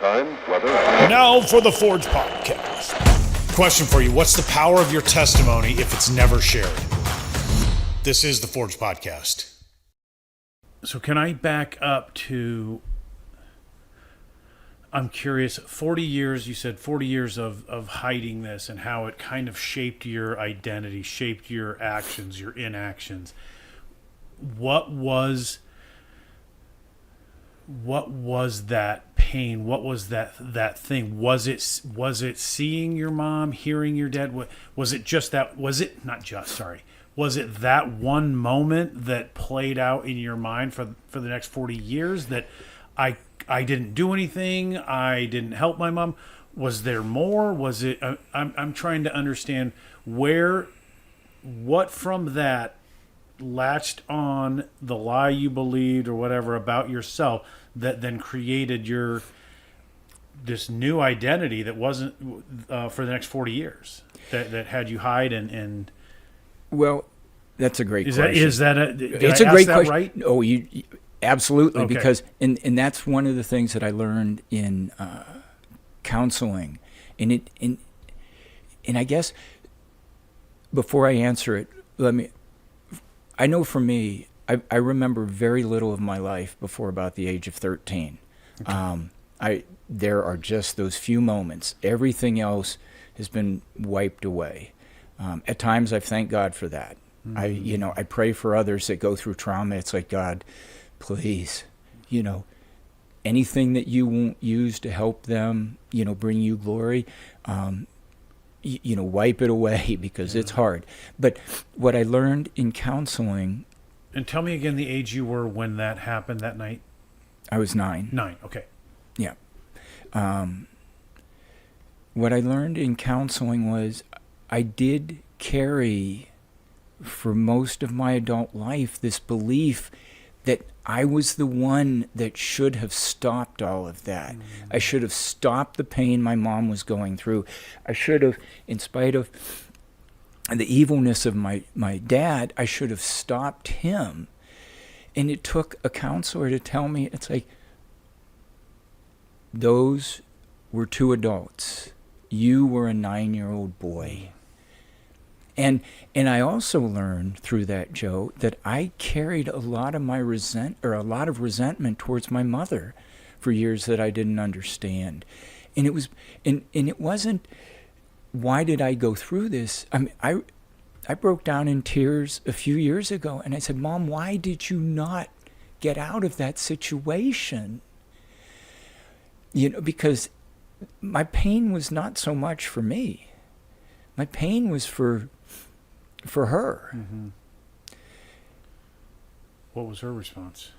time, weather. Now for the Forge Podcast. Question for you. What's the power of your testimony if it's never shared? This is the Forge Podcast. So can I back up to, I'm curious, 40 years, you said 40 years of hiding this and how it kind of shaped your identity, shaped your actions, your inactions. What was that pain? What was that thing? Was it seeing your mom, hearing your dad? Was it just that? Was it not just? Sorry. Was it that one moment that played out in your mind for the next 40 years that I didn't do anything, I didn't help my mom? Was there more? Was it? I'm trying to understand what from that latched on the lie you believed or whatever about yourself that then created this new identity that wasn't for the next 40 years that had you hide and well, that's a great question. It's a great question, right? Oh, you absolutely, okay. Because and that's one of the things that I learned in counseling, and I guess before I answer it, I know for me, I remember very little of my life before about the age of 13. Okay. There are just those few moments. Everything else has been wiped away. At times, I thank God for that. Mm-hmm. I pray for others that go through trauma. It's like, God, please, anything that you won't use to help them, bring you glory, wipe it away because it's hard. But what I learned in counseling. And tell me again the age you were when that happened that night. I was 9. 9, okay. Yeah. What I learned in counseling was I did carry for most of my adult life this belief that I was the one that should have stopped all of that. Mm. I should have stopped the pain my mom was going through. I should have, in spite of the evilness of my dad, I should have stopped him. And it took a counselor to tell me, it's like, those were 2 adults. You were a 9-year-old boy. And I also learned through that, Joe, that I carried a lot of resentment towards my mother for years that I didn't understand. And it wasn't, why did I go through this? I broke down in tears a few years ago and I said, Mom, why did you not get out of that situation? Because my pain was not so much for me. My pain was for her. Mm-hmm. What was her response?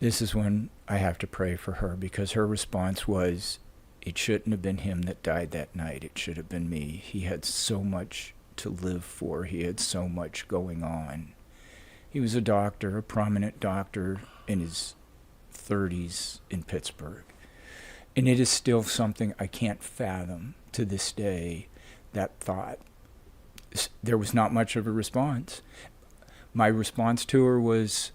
This is when I have to pray for her, because her response was, it shouldn't have been him that died that night. It should have been me. He had so much to live for. He had so much going on. He was a doctor, a prominent doctor in his 30s in Pittsburgh. And it is still something I can't fathom to this day, that thought. There was not much of a response. My response to her was,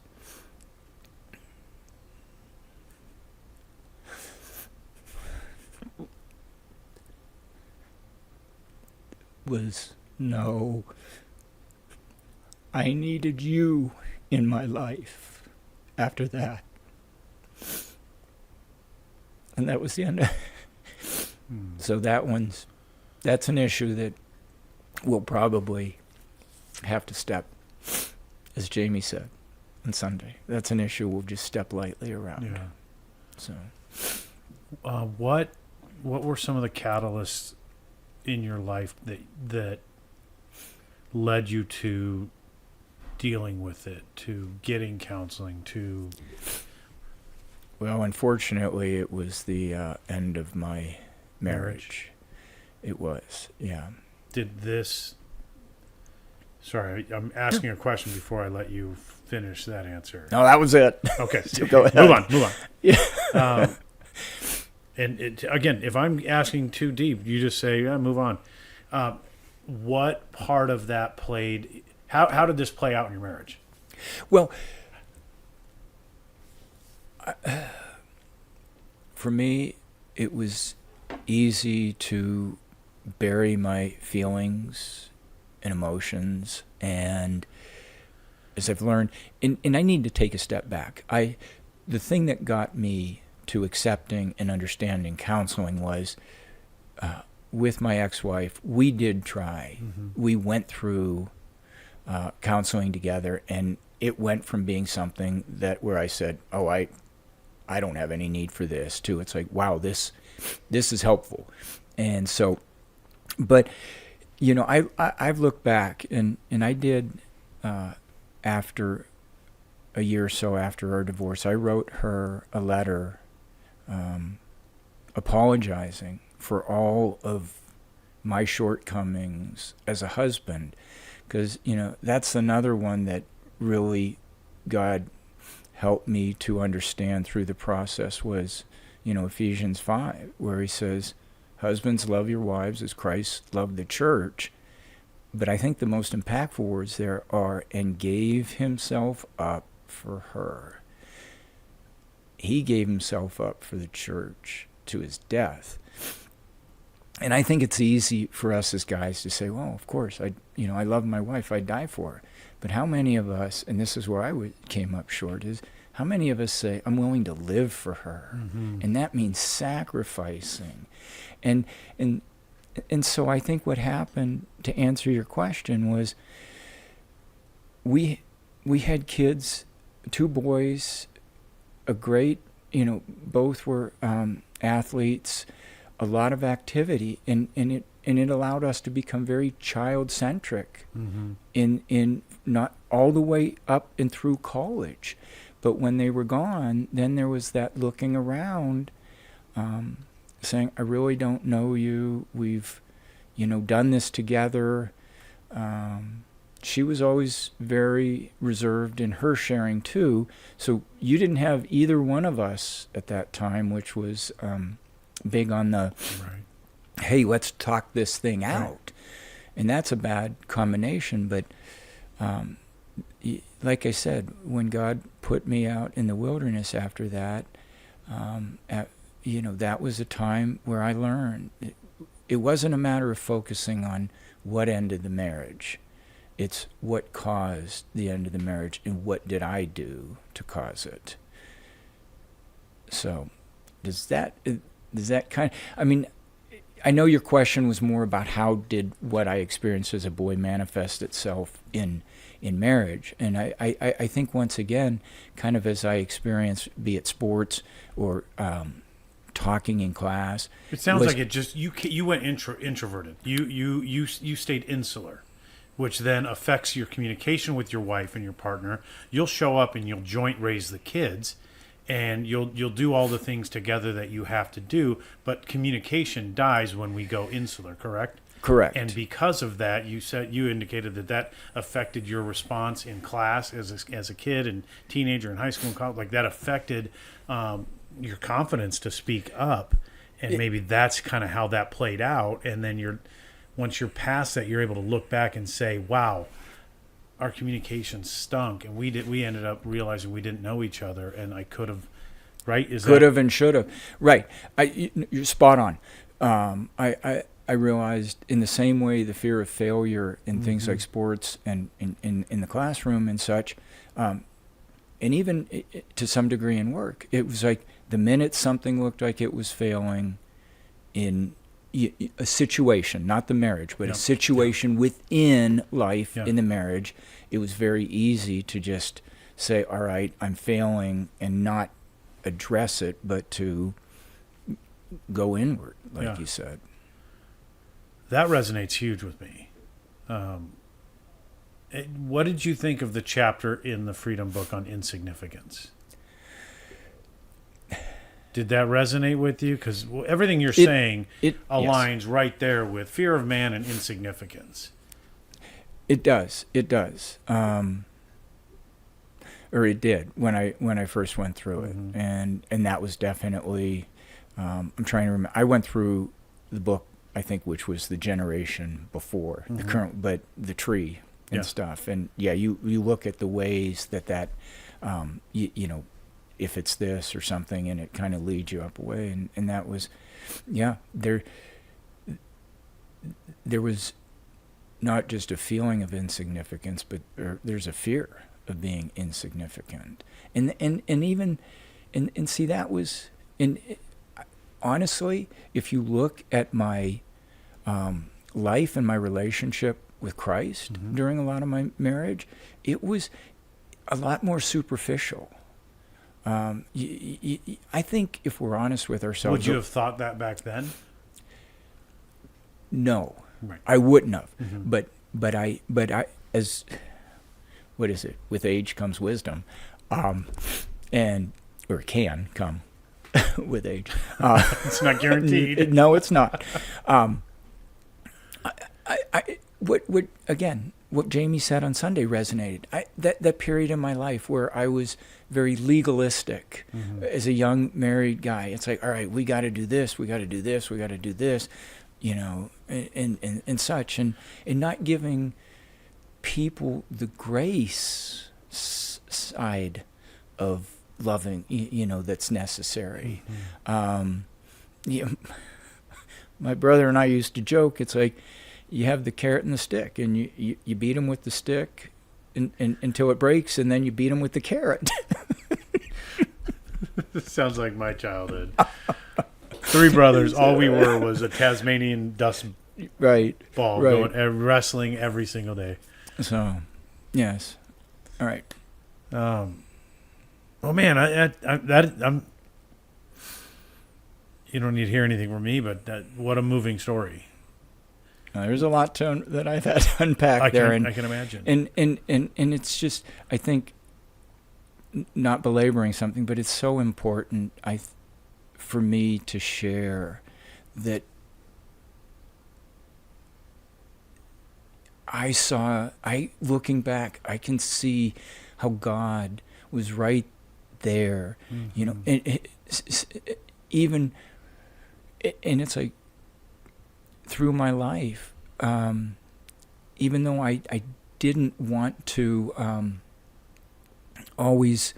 no. I needed you in my life after that. And that was the end of it. So that's an issue that we'll probably have to step, as Jamie said on Sunday. That's an issue we'll just step lightly around. Yeah. So, what were some of the catalysts in your life that led you to dealing with it, to getting counseling, to... Well, unfortunately, it was the end of my marriage. It was, yeah. Did this... Sorry, I'm asking a question before I let you finish that answer. No, that was it. Okay. So go ahead. Move on. Yeah. And again, if I'm asking too deep, you just say, yeah, move on. What part of that played... How did this play out in your marriage? Well, for me, it was easy to bury my feelings and emotions, and as I've learned, and I need to take a step back. The thing that got me to accepting and understanding counseling was with my ex-wife, we did try. We went through counseling together, and it went from being something that where I said, oh, I don't have any need for this, to it's like, wow, this is helpful. And so, but, you know, I've looked back, and I did, after a year or so after our divorce, I wrote her a letter apologizing for all of my shortcomings as a husband, because, you know, that's another one that really God helped me to understand through the process was, you know, Ephesians 5, where he says, husbands, love your wives as Christ loved the church. But I think the most impactful words there are, and gave himself up for her. He gave himself up for the church to his death. And I think it's easy for us as guys to say, well, of course, I love my wife, I'd die for her. But how many of us, and this is where came up short, is how many of us say, I'm willing to live for her? And that means sacrificing. And so I think what happened, to answer your question, was we had kids, 2 boys, a great, you know, both were athletes, a lot of activity, and it allowed us to become very child-centric in not all the way up and through college. But when they were gone, then there was that looking around, saying, I really don't know you. We've, you know, done this together. She was always very reserved in her sharing too. So you didn't have either one of us at that time, which was big on the, hey, let's talk this thing out. And that's a bad combination. But like I said, when God put me out in the wilderness after that, you know, that was a time where I learned it wasn't a matter of focusing on what ended the marriage. It's what caused the end of the marriage, and what did I do to cause it. So does that kind of, I mean, I know your question was more about how did what I experienced as a boy manifest itself in marriage. And I think once again, kind of as I experienced, be it sports or talking in class. It sounds like it just you went introverted. You stayed insular, which then affects your communication with your wife and your partner. You'll show up and you'll joint raise the kids, and you'll do all the things together that you have to do, but communication dies when we go insular, correct? Correct. And because of that, you indicated that affected your response in class as a kid and teenager in high school and college. Like that affected your confidence to speak up, and maybe that's kind of how that played out. And then once you're past that, you're able to look back and say, "Wow, our communication stunk," and we ended up realizing we didn't know each other, and I could have, right? Could have and should have, right? You're spot on. I realized in the same way the fear of failure in things like sports and in the classroom and such, and even to some degree in work, it was like the minute something looked like it was failing in a situation, not the marriage, but a situation within life in the marriage, it was very easy to just say, all right, I'm failing, and not address it, but to go inward, like you said. That resonates huge with me. What did you think of the chapter in the Freedom Book on insignificance? Did that resonate with you? Because everything you're saying aligns right there with fear of man and insignificance. It does. It does. Or it did when I first went through it, and that was definitely. I'm trying to remember. I went through the book, I think, which was the generation before the current, but the tree and Yeah. stuff. And you look at the ways that you know, if it's this or something, and it kind of leads you up a way. And that was, yeah, there was not just a feeling of insignificance, but there's a fear of being insignificant. And even, and see, that was, and honestly, if you look at my life and my relationship with Christ during a lot of my marriage, it was a lot more superficial. I think if we're honest with ourselves... Would you have thought that back then? No. Right. I wouldn't have. Mm-hmm. But I, as, what is it? With age comes wisdom. Or can come with age. It's not guaranteed. No, it's not. What Jamie said on Sunday resonated. That period in my life where I was very legalistic as a young married guy. It's like, all right, we got to do this, we got to do this, we got to do this, you know, and such, and not giving people the grace side of loving, you know, that's necessary. My brother and I used to joke. It's like, you have the carrot and the stick, and you beat them with the stick until it breaks, and then you beat them with the carrot. Sounds like my childhood. 3 brothers. All we were was a Tasmanian dust ball going wrestling every single day. So, yes. All right. Oh man, I'm. You don't need to hear anything from me, but what a moving story. There's a lot that I've had to unpack I there. can imagine. And it's just, I think, not belaboring something, but it's so important for me to share that looking back, I can see how God was right there, you know, and it's like, through my life, even though I didn't want to always...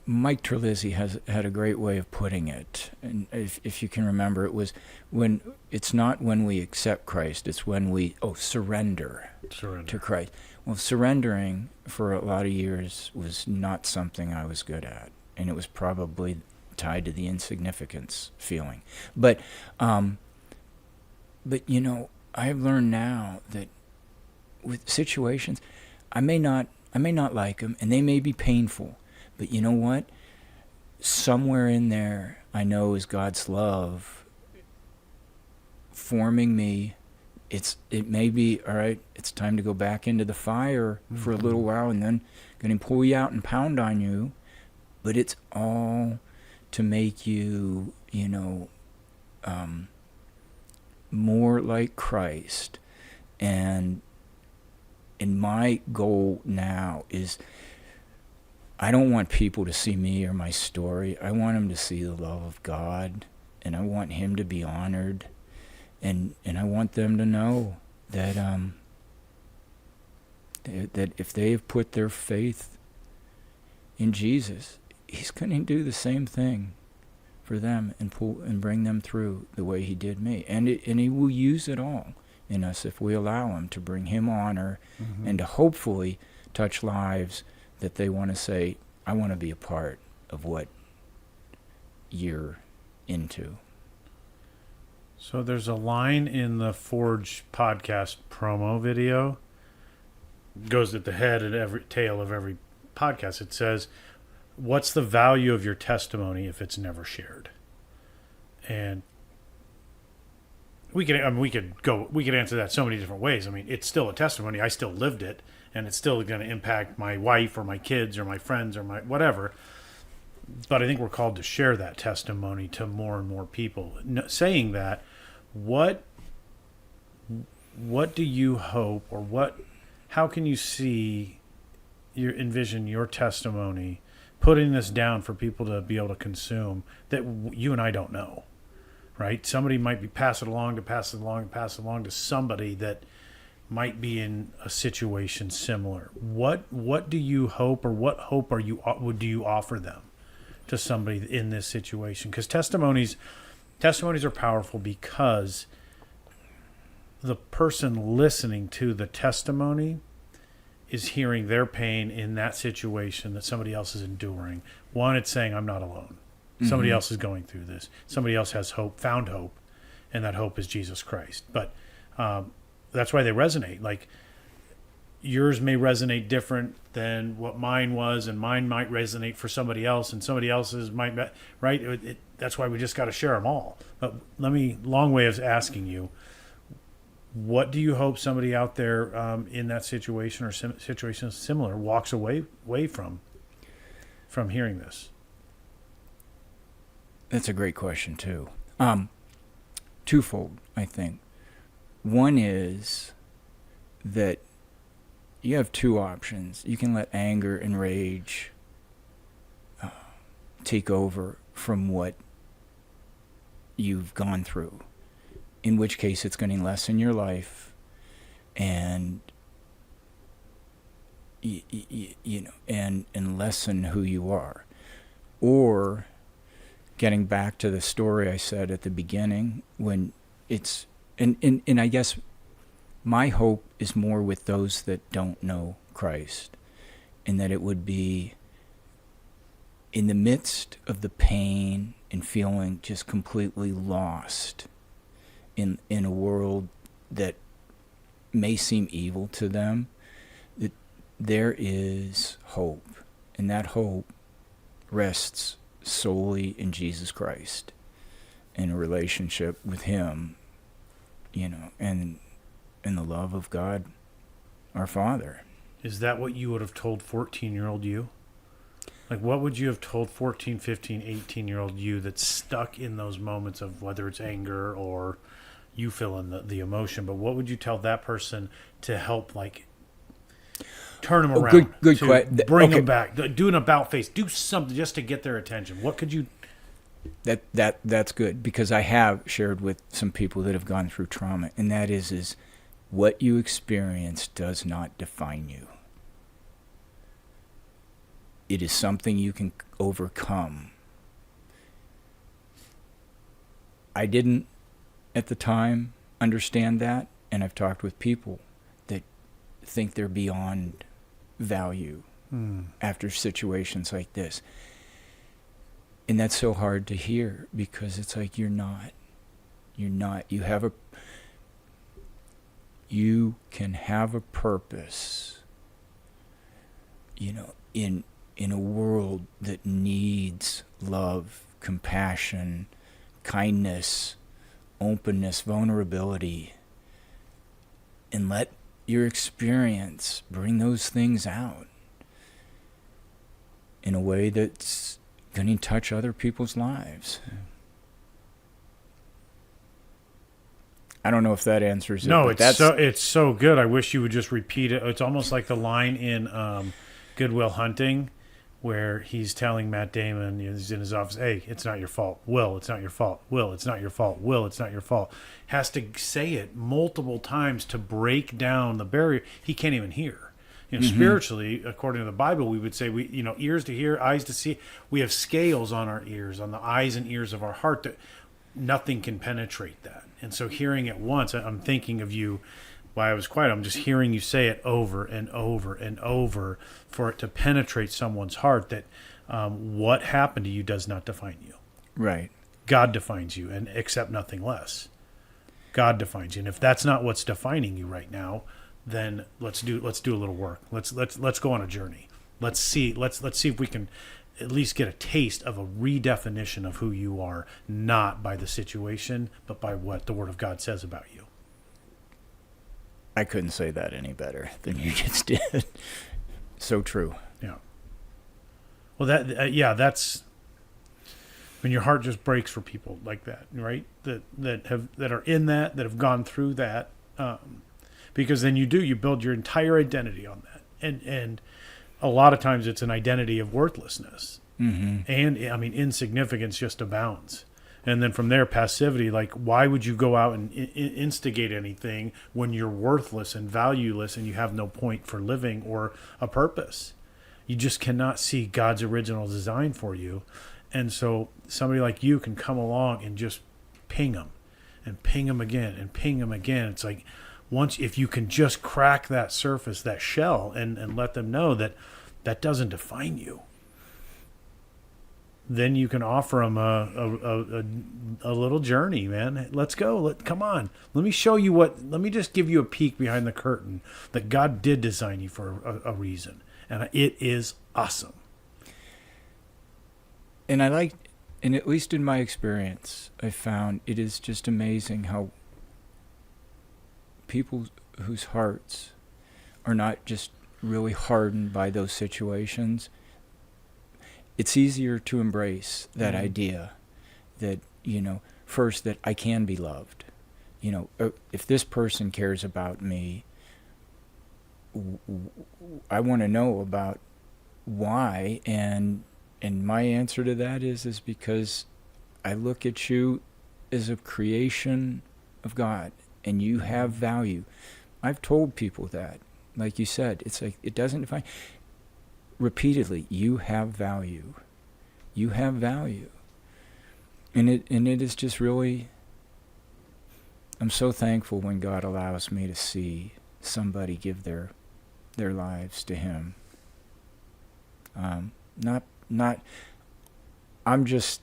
Mike Terlizzi had a great way of putting it, and if you can remember, it was when it's not when we accept Christ, it's when we surrender to Christ. Well, surrendering for a lot of years was not something I was good at, and it was probably tied to the insignificance feeling. But you know, I've learned now that with situations, I may not like them, and they may be painful, but you know what? Somewhere in there, I know is God's love forming me. It may be, all right, it's time to go back into the fire for a little while, and then going to pull you out and pound on you, but it's all to make you, you know, more like Christ. And my goal now is, I don't want people to see me or my story. I want them to see the love of God, and I want Him to be honored, and I want them to know that that if they have put their faith in Jesus, He's going to do the same thing for them and bring them through the way He did me. And He will use it all in us if we allow Him to bring Him honor and to hopefully touch lives that they want to say, I want to be a part of what you're into. So there's a line in the Forge podcast promo video, goes at the head and every tail of every podcast. It says, what's the value of your testimony if it's never shared? And we could answer that so many different ways. I mean, it's still a testimony. I still lived it, and it's still going to impact my wife or my kids or my friends or my whatever. But I think we're called to share that testimony to more and more people. Saying that, what do you hope, or how can you envision your testimony putting this down for people to be able to consume that you and I don't know? right? Somebody might be pass it along to somebody that might be in a situation similar. What do you hope, or what hope do you offer them to somebody in this situation? Because testimonies are powerful, because the person listening to the testimony is hearing their pain in that situation that somebody else is enduring. One, it's saying, I'm not alone. Somebody else is going through this. Somebody else has hope, found hope, and that hope is Jesus Christ. But that's why they resonate. Like, yours may resonate different than what mine was, and mine might resonate for somebody else, and somebody else's might, right? That's why we just got to share them all. But long way of asking you, what do you hope somebody out there in that situation or situations similar walks away from hearing this? That's a great question too. Twofold, I think. One is that you have two options. You can let anger and rage take over from what you've gone through, in which case it's going to lessen your life and and lessen who you are. Or getting back to the story I said at the beginning, when it's and I guess my hope is more with those that don't know Christ, and that it would be in the midst of the pain and feeling just completely lost in a world that may seem evil to them, that there is hope, and that hope rests solely in Jesus Christ, in a relationship with Him, and in the love of God, our Father. Is that what you would have told 14-year-old you? Like, what would you have told 14, 15, 18-year-old you that's stuck in those moments of whether it's anger or you feel in the emotion, but what would you tell that person to help, like, turn them around, good bring them back, do an about face, do something just to get their attention? What could you... That's good, because I have shared with some people that have gone through trauma, and that is what you experience does not define you. It is something you can overcome. I didn't at the time understand that, and I've talked with people that think they're beyond value after situations like this. And that's so hard to hear, because it's like you're not. You can have a purpose, in a world that needs love, compassion, kindness, openness, vulnerability, and let your experience bring those things out in a way that's going to touch other people's lives. I don't know if that answers it. No, it's so good. I wish you would just repeat it. It's almost like the line in Good Will Hunting, where he's telling Matt Damon, he's in his office, hey, it's not your fault. Will, it's not your fault. Will, it's not your fault. Will, it's not your fault. Has to say it multiple times to break down the barrier. He can't even hear. Spiritually, according to the Bible, we would say ears to hear, eyes to see. We have scales on our ears, on the eyes and ears of our heart, that nothing can penetrate that. And so hearing it once, I'm thinking of you while I was quiet. I'm just hearing you say it over and over and over for it to penetrate someone's heart, that what happened to you does not define you. Right. God defines you, and accept nothing less. God defines you. And if that's not what's defining you right now, then let's do a little work. Let's go on a journey. Let's see if we can at least get a taste of a redefinition of who you are, not by the situation, but by what the Word of God says about you. I couldn't say that any better than you just did. So true. Yeah. Well, that's when your heart just breaks for people like that, right? That are in that have gone through that. Because then you build your entire identity on that. And a lot of times it's an identity of worthlessness. Mm-hmm. And, insignificance just abounds And then from there, passivity, like, why would you go out and instigate anything when you're worthless and valueless and you have no point for living or a purpose? You just cannot see God's original design for you. And so somebody like you can come along and just ping them and ping them again and ping them again. It's like, if you can just crack that surface, that shell, and let them know that that doesn't define you, then you can offer them a little journey, man. Let's go. Come on. Let me show you let me just give you a peek behind the curtain that God did design you for a reason. And it is awesome. And and at least in my experience, I found it is just amazing how people whose hearts are not just really hardened by those situations, it's easier to embrace that idea that, first, that I can be loved. If this person cares about me, I want to know about why, and my answer to that is because I look at you as a creation of God, and you have value. I've told people that, like you said, it's like, it doesn't define. Repeatedly, you have value. You have value. And it is just really, I'm so thankful when God allows me to see somebody give their lives to Him. Not I'm just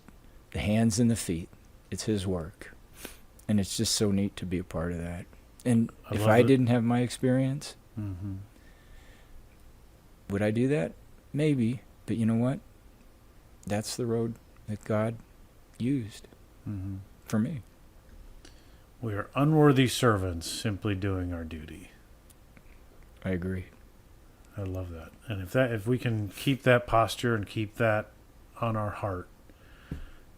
the hands and the feet. It's His work. And it's just so neat to be a part of that. And if I didn't have my experience, would I do that? Maybe. But you know what? That's the road that God used for me. We are unworthy servants simply doing our duty. I agree. I love that. And if we can keep that posture and keep that on our heart,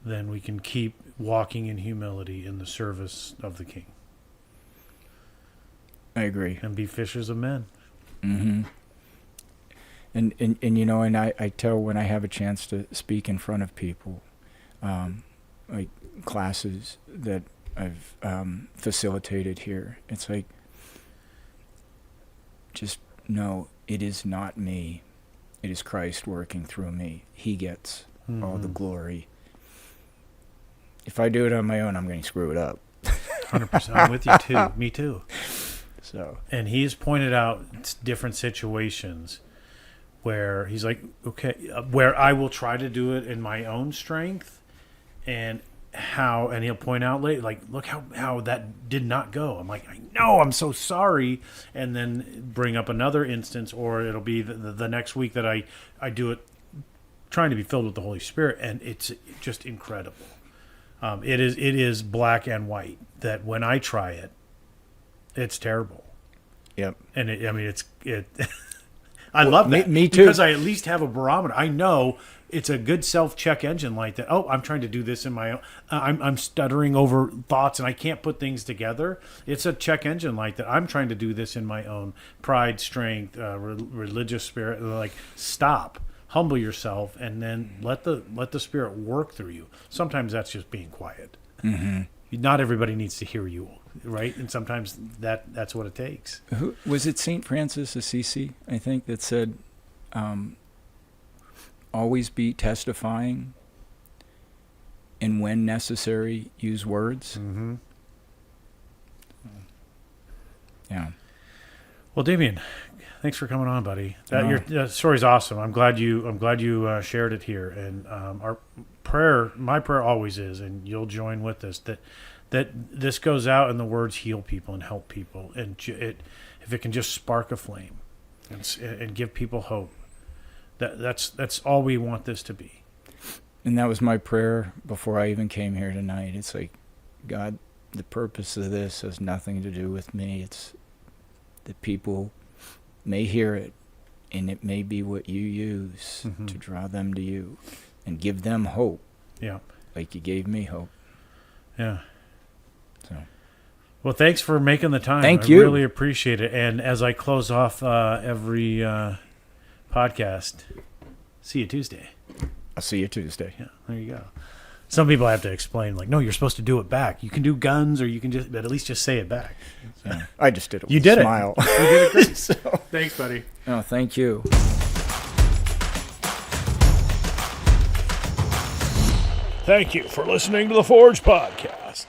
then we can keep walking in humility in the service of the King. I agree. And be fishers of men. Mm-hmm. And I tell when I have a chance to speak in front of people, like classes that I've facilitated here, it's like, just know it is not me. It is Christ working through me. He gets all the glory. If I do it on my own, I'm going to screw it up. 100%. I'm with you too. Me too. So. And he's pointed out different situations where he's like, okay, where I will try to do it in my own strength, and he'll point out later, like, look how that did not go. I'm like, I know, I'm so sorry. And then bring up another instance, or it'll be the next week that I do it trying to be filled with the Holy Spirit. And it's just incredible. It is black and white that when I try it, it's terrible. Yep. And I love that. Me too. Because I at least have a barometer. I know it's a good self-check engine light that, I'm trying to do this in my own. I'm stuttering over thoughts and I can't put things together. It's a check engine light that I'm trying to do this in my own pride, strength, religious spirit. Like, stop, humble yourself, and then let the Spirit work through you. Sometimes that's just being quiet. Mm-hmm. Not everybody needs to hear you, right? And sometimes that's what it takes. Was it St. Francis Assisi, I think, that said, always be testifying, and when necessary, use words? Mm-hmm. Yeah. Well, Damian, thanks for coming on, buddy. Your story's awesome. I'm glad you shared it here. And my prayer always is, and you'll join with us, that this goes out and the words heal people and help people, and if it can just spark a flame and give people hope. That's all we want this to be. And that was my prayer before I even came here tonight. It's like, God, the purpose of this has nothing to do with me. It's that people may hear it, and it may be what you use to draw them to you and give them hope. Yeah. Like you gave me hope. Yeah. So. Well, thanks for making the time. Thank you. I really appreciate it. And as I close off every podcast, see you Tuesday. I'll see you Tuesday. Yeah, there you go. Some people have to explain, like, no, you're supposed to do it back. You can do guns, or you can just, but at least just say it back. So. I just did it. You with did a it. smile. You did it great. So, Thanks, buddy. oh, thank you. Thank you for listening to the Forge Podcast.